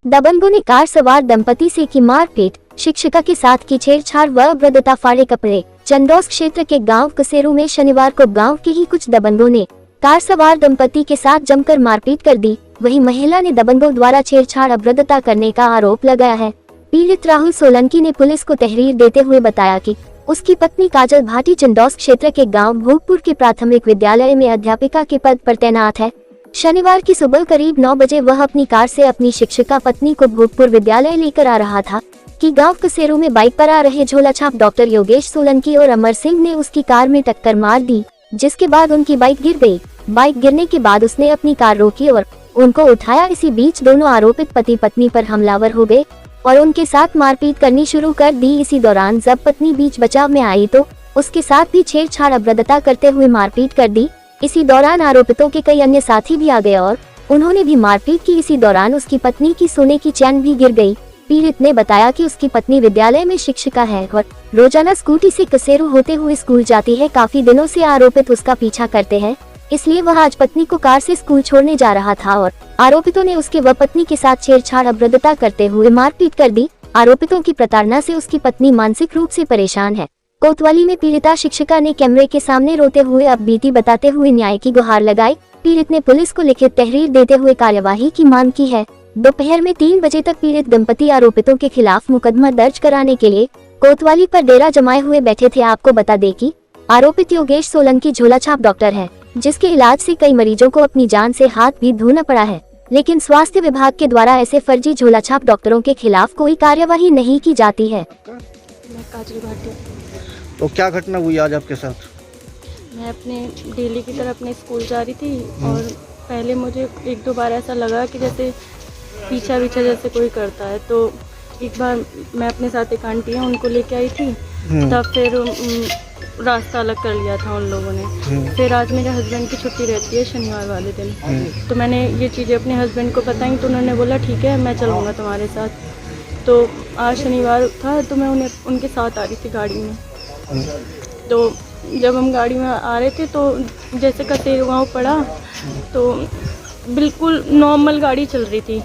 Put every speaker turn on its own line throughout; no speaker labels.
दबंगों ने कार सवार दंपति से की मारपीट, शिक्षिका के साथ की छेड़छाड़ व अभद्रता, फाड़े कपड़े। चंदौस क्षेत्र के गांव कसेरू में शनिवार को गांव के ही कुछ दबंगों ने कार सवार दंपति के साथ जमकर मारपीट कर दी। वहीं महिला ने दबंगों द्वारा छेड़छाड़, अभद्रता करने का आरोप लगाया है। पीड़ित राहुल सोलंकी ने पुलिस को तहरीर देते हुए बताया कि उसकी पत्नी काजल भाटी चंदौस क्षेत्र के गांव भोगपुर के प्राथमिक विद्यालय में अध्यापिका के पद पर तैनात है। शनिवार की सुबह करीब 9 बजे वह अपनी कार से अपनी शिक्षिका पत्नी को भोगपुर विद्यालय लेकर आ रहा था कि गांव कसेरू में बाइक पर आ रहे झोलाछाप डॉक्टर योगेश सोलंकी और अमर सिंह ने उसकी कार में टक्कर मार दी, जिसके बाद उनकी बाइक गिर गई। बाइक गिरने के बाद उसने अपनी कार रोकी और उनको उठाया। इसी बीच दोनों आरोपित पति पत्नी पर हमलावर हो गए और उनके साथ मारपीट करनी शुरू कर दी। इसी दौरान जब पत्नी बीच बचाव में आई तो उसके साथ भी छेड़छाड़, अभद्रता करते हुए मारपीट कर दी। इसी दौरान आरोपितों के कई अन्य साथी भी आ गए और उन्होंने भी मारपीट की। इसी दौरान उसकी पत्नी की सोने की चैन भी गिर गई। पीड़ित ने बताया कि उसकी पत्नी विद्यालय में शिक्षिका है और रोजाना स्कूटी से कसेरू होते हुए स्कूल जाती है। काफी दिनों से आरोपित उसका पीछा करते हैं, इसलिए वह आज पत्नी को कार से स्कूल छोड़ने जा रहा था और आरोपितों ने उसके व पत्नी के साथ छेड़छाड़, अभद्रता करते हुए मारपीट कर दी। आरोपितों की प्रताड़ना से उसकी पत्नी मानसिक रूप से परेशान है। कोतवाली में पीड़िता शिक्षिका ने कैमरे के सामने रोते हुए अब बीती बताते हुए न्याय की गुहार लगाई। पीड़ित ने पुलिस को लिखित तहरीर देते हुए कार्यवाही की मांग की है। दोपहर में 3 बजे तक पीड़ित दंपति आरोपितों के खिलाफ मुकदमा दर्ज कराने के लिए कोतवाली पर डेरा जमाए हुए बैठे थे। आपको बता दें कि आरोपित योगेश सोलंकी झोलाछाप डॉक्टर है, जिसके इलाज से कई मरीजों को अपनी जान से हाथ भी धोना पड़ा है, लेकिन स्वास्थ्य विभाग के द्वारा ऐसे फर्जी झोलाछाप डॉक्टरों के खिलाफ कोई कार्यवाही नहीं की जाती है।
मैं काजल भाटी।
तो क्या घटना हुई आज आपके साथ?
मैं अपने डेली की तरह अपने स्कूल जा रही थी और पहले मुझे 1-2 बार ऐसा लगा कि जैसे पीछा जैसे कोई करता है। तो एक बार मैं अपने साथ एक आंटी है, उनको लेके आई थी, तब फिर रास्ता अलग कर लिया था उन लोगों ने। फिर आज मेरे हस्बैंड की छुट्टी रहती है शनिवार वाले दिन, तो मैंने ये चीज़ें अपने हस्बैंड को बताई तो उन्होंने बोला ठीक है मैं चलूँगा तुम्हारे साथ। तो आज शनिवार था तो मैं उनके साथ आ रही थी गाड़ी में। तो जब हम गाड़ी में आ रहे थे तो जैसे कसेरू गाँव पड़ा तो बिल्कुल नॉर्मल गाड़ी चल रही थी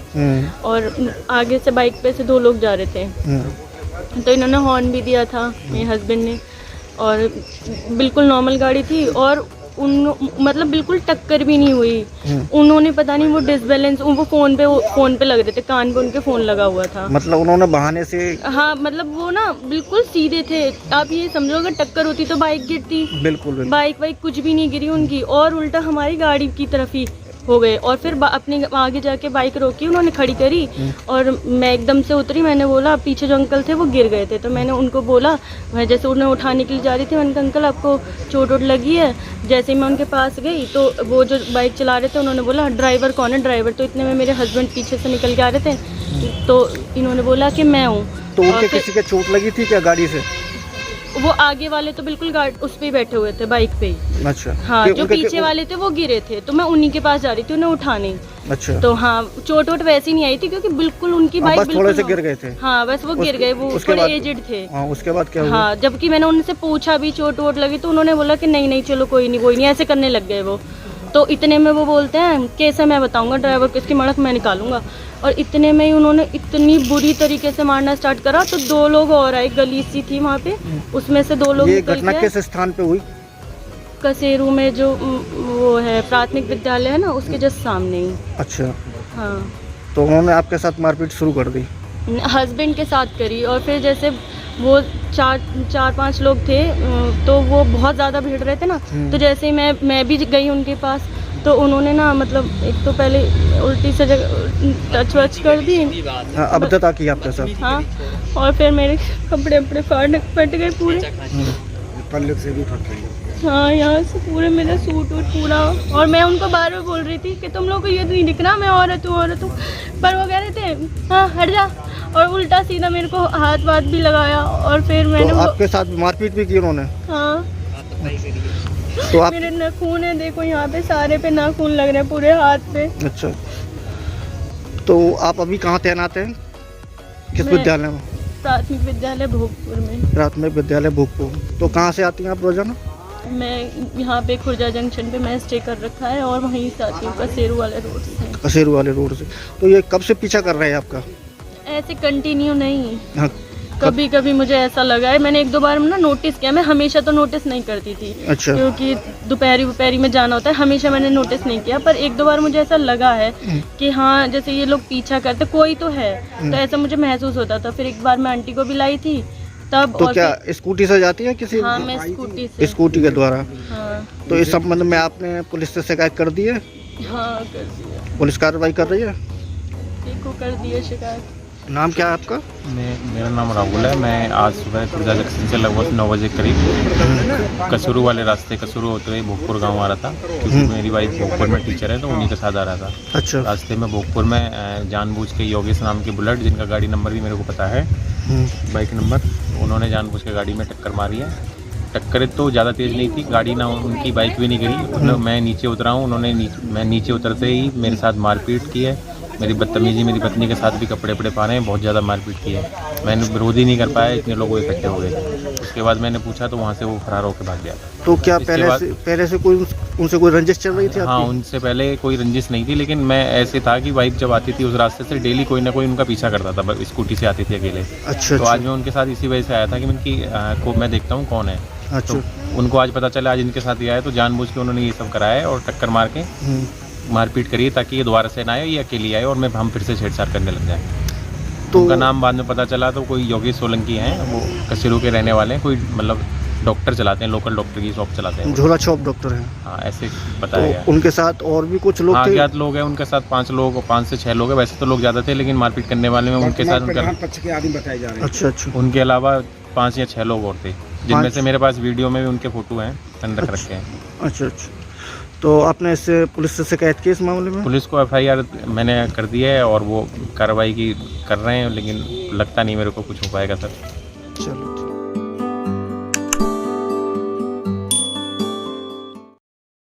और आगे से बाइक पे से 2 लोग जा रहे थे। तो इन्होंने हॉर्न भी दिया था मेरे हस्बैंड ने और बिल्कुल नॉर्मल गाड़ी थी और मतलब बिल्कुल टक्कर भी नहीं हुई। उन्होंने पता नहीं वो डिसबैलेंस, वो फोन पे लग रहे थे, कान पे उनके फोन लगा हुआ था।
मतलब उन्होंने बहाने से,
हाँ मतलब वो ना बिल्कुल सीधे थे। आप ये समझो अगर टक्कर होती तो बाइक गिरती।
बिल्कुल।
बाइक कुछ भी नहीं गिरी उनकी और उल्टा हमारी गाड़ी की तरफ ही हो गए। और फिर अपने आगे जाके बाइक रोकी, उन्होंने खड़ी करी और मैं एकदम से उतरी। मैंने बोला, पीछे जो अंकल थे वो गिर गए थे, तो मैंने उनको बोला, मैं जैसे उन्हें उठाने के लिए जा रही थी, मैंने कहा अंकल आपको चोट वोट लगी है। जैसे ही मैं उनके पास गई तो वो जो बाइक चला रहे थे उन्होंने बोला ड्राइवर कौन है, ड्राइवर। तो इतने में मेरे हस्बैंड पीछे से निकल के आ रहे थे तो इन्होंने बोला कि मैं हूँ।
तो उनके किसी के चोट लगी थी क्या गाड़ी से?
वो आगे वाले तो बिल्कुल उस पे ही बैठे हुए थे, बाइक पे ही।
अच्छा।
हाँ, जो पीछे वाले थे वो गिरे थे तो मैं उन्हीं के पास जा रही थी उन्हें उठाने।
अच्छा।
तो हाँ, चोट वोट वैसी नहीं आई थी क्योंकि बिल्कुल उनकी बाइक
बस थोड़े से गिर गए थे।
हाँ बस वो गिर गए, वो थोड़े एजेड थे।
हाँ, उसके बाद क्या हुआ?
हाँ, जबकि मैंने उनसे पूछा भी चोट वोट लगी तो उन्होंने बोला कि नहीं चलो कोई नहीं, ऐसे करने लग गए वो। तो इतने में वो बोलते हैं कैसे मैं बताऊंगा, ड्राइवर किसकी मड़क मैं निकालूंगा। और इतने में ही उन्होंने इतनी बुरी तरीके से मारना स्टार्ट करा। तो 2 लोग और आए, गली सी थी वहाँ पे, उसमें से 2 लोग।
ये घटना किस स्थान पे हुई?
कसेरू में जो वो है प्राथमिक विद्यालय है ना, उसके जस्ट सामने ही।
अच्छा।
हाँ।
तो उन्होंने आपके साथ मारपीट शुरू कर दी?
हस्बैंड के साथ करी और फिर जैसे वो 4-5 लोग थे तो वो बहुत ज़्यादा भिड़ रहे थे ना। तो जैसे ही मैं भी गई उनके पास तो उन्होंने ना मतलब एक तो पहले उल्टी से टच वच कर दी।
हाँ, अभद्रता की आपके साथ?
हाँ, और फिर मेरे कपड़े फट गए पूरे।
पल्ले से भी फट गए?
हाँ, यहाँ से पूरे मेरा सूट वूट पूरा। और मैं उनको बार बार बोल रही थी कि तुम लोग को ये नहीं दिख रहा मैं औरत हूँ। पर वो कह रहे थे हाँ हट जा, और उल्टा सीधा मेरे को हाथ वाथ भी लगाया। और फिर मैंने
तो आपके साथ मारपीट भी की उन्होंने?
हाँ।
तो आप,
मेरे नाखून है देखो यहाँ पे, सारे पे नाखून लग रहे हैं पूरे हाथ पे।
अच्छा। तो आप अभी कहाँ तैनात हैं, किस विद्यालय में?
प्राथमिक विद्यालय भोगपुर में।
प्राथमिक विद्यालय भोगपुर। तो कहाँ से आती हैं आप रोजाना?
मैं यहाँ पे खुर्जा जंक्शन पे मैं स्टे कर रखा है और वहीं से आती हूँ कसेरू वाले रोड से।
कसेरू वाले रोड से। तो ये कब से पीछा कर रहे हैं आपका?
ऐसे कंटिन्यू नहीं,
हाँ,
कभी कभी मुझे ऐसा लगा है। मैंने एक दो बार ना नोटिस किया, मैं हमेशा तो नोटिस नहीं करती थी
अच्छा।
क्योंकि दोपहरी में जाना होता है, हमेशा मैंने नोटिस नहीं किया। पर एक दो बार मुझे ऐसा लगा है कि हाँ जैसे ये लोग पीछा करते, कोई तो है, तो ऐसा मुझे महसूस होता था। फिर एक बार मैं आंटी को भी लाई थी तब।
तो
और
क्या स्कूटी से जाती है किसी?
हाँ मैं स्कूटी से।
स्कूटी के द्वारा।
हाँ
तो इस संबंध में आपने पुलिस से शिकायत कर दी है?
हाँ कर दिया,
पुलिस कार्रवाई कर रही है?
देखो कर दिया शिकायत।
नाम क्या है आपका?
मेरा नाम राहुल है। मैं आज सुबह खुर्जा जंक्शन से लगभग 9 बजे करीब कसूरू वाले रास्ते कसूरू होते हुए भोगपुर गांव आ रहा था, क्योंकि मेरी वाइफ भोगपुर में टीचर है तो उन्हीं के साथ आ रहा था।
अच्छा।
रास्ते में भोगपुर में जानबूझ के योगेश नाम की बुलेट, जिनका गाड़ी नंबर भी मेरे को पता है, बाइक नंबर, उन्होंने जानबूझ के गाड़ी में टक्कर मारी है। टक्कर तो ज़्यादा तेज़ नहीं थी, गाड़ी ना उनकी बाइक भी नहीं गिरी। मैं नीचे उतरा हूँ, मैं नीचे उतरते ही मेरे साथ मारपीट की है, मेरी बदतमीजी, मेरी पत्नी के साथ भी कपड़े पा रहे हैं, बहुत ज़्यादा मारपीट की है। मैंने विरोध ही नहीं कर पाया, इतने लोग इकट्ठे हो गए। उसके बाद मैंने पूछा तो वहाँ से वो फरार होकर भाग गया।
तो क्या पहले से कोई उनसे कोई रंजिश चल रही थी आपकी?
हाँ, उनसे पहले कोई रंजिश नहीं थी, लेकिन मैं ऐसे था कि वाइफ जब आती थी उस रास्ते से डेली कोई ना कोई उनका पीछा करता था, स्कूटी से आती थी अकेले।
अच्छा।
तो आज मैं उनके साथ इसी वजह से आया था कि उनकी को मैं देखता हूँ कौन है।
अच्छा।
तो उनको आज पता चला आज इनके साथ ही आया, तो जानबूझ के उन्होंने ये सब कराया है और टक्कर मार के मारपीट करी ताकि ये दोबारा से ना आए, ये अकेली आए और हम फिर से छेड़छाड़ करने लग जाए। तो उनका नाम बाद में पता चला तो कोई योगेश सोलंकी हैं, वो कसेरू के रहने वाले हैं, कोई मतलब डॉक्टर चलाते हैं, लोकल डॉक्टर की शॉप चलाते हैं,
झोला छाप डॉक्टर हैं।
हाँ ऐसे बताया गया।
तो उनके साथ और भी कुछ लोग थे?
ज्ञात लोग हैं उनके साथ, 5 से 6 लोग हैं। वैसे तो लोग ज़्यादा थे, लेकिन मारपीट करने वाले में उनके साथ
अच्छा अच्छा।
उनके अलावा 5 या 6 लोग और थे, जिनमें से मेरे पास वीडियो में भी उनके फोटो हैं, मैंने रख रखे हैं।
अच्छा अच्छा। तो आपने इससे पुलिस से शिकायत की इस मामले में?
पुलिस को FIR मैंने कर दी है और वो कार्रवाई की कर रहे हैं, लेकिन लगता नहीं मेरे को कुछ हो पाएगा सर।